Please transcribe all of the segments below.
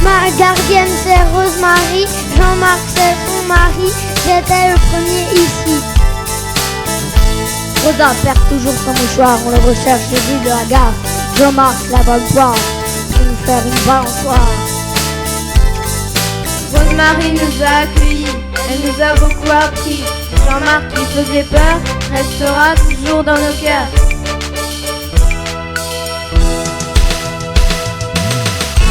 Ma gardienne c'est Rosemary, Jean-Marc c'est son mari, j'étais le premier ici. Rosa perd toujours son mouchoir, on le recherche rue de la gare. Jean-Marc là-bas le soir, pour nous faire une balançoire. Rosemary nous a accueillis, elle nous a beaucoup appris. Jean-Marc qui faisait peur, restera toujours dans nos cœurs.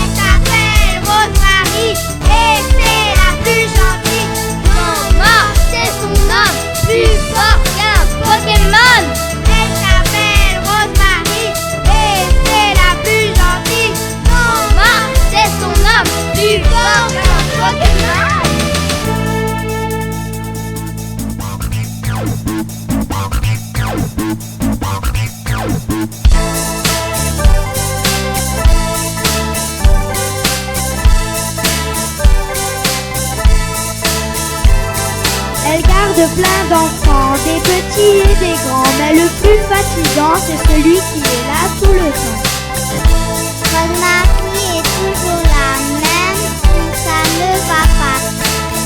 Elle s'appelle Rosemary et c'est la plus gentille. Jean-Marc c'est son nom, plus fort qu'un Pokémon. Elle s'appelle Rosemary et c'est la plus gentille. Jean-Marc c'est son nom, plus fort qu'un Pokémon. Elle garde plein d'enfants, des petits et des grands, mais le plus fatigant c'est celui qui est là tout le temps. Rosemary est toujours la même quand ça ne va pas.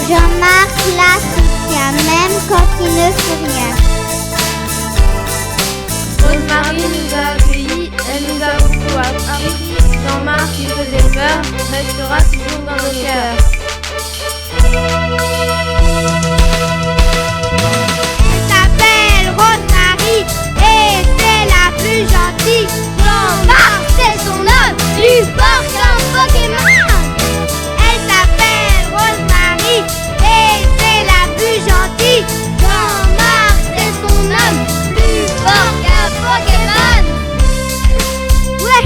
Jean-Marc la soutient même quand il ne fait rien. Rosemary nous a accueillis, elle nous a beaucoup appris. Jean-Marc qui faisait peur, restera toujours dans nos cœurs. Elle s'appelle Rosemary et c'est la plus gentille. Jean-Marc c'est son nom, plus fort qu'un Pokémon. Elle s'appelle Rosemary et c'est la plus gentille. Jean-Marc c'est son nom, plus fort qu'un Pokémon. Ouais.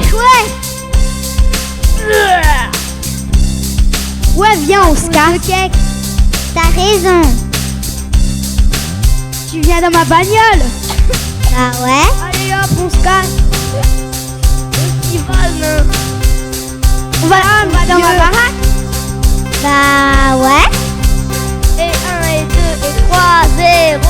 Ouais, viens, on se casse. T'as raison. Tu viens dans ma bagnole. Bah ouais. Allez hop, on se casse. On va dans ma baraque. Bah ouais. Et 1 et 2 et 3, 0.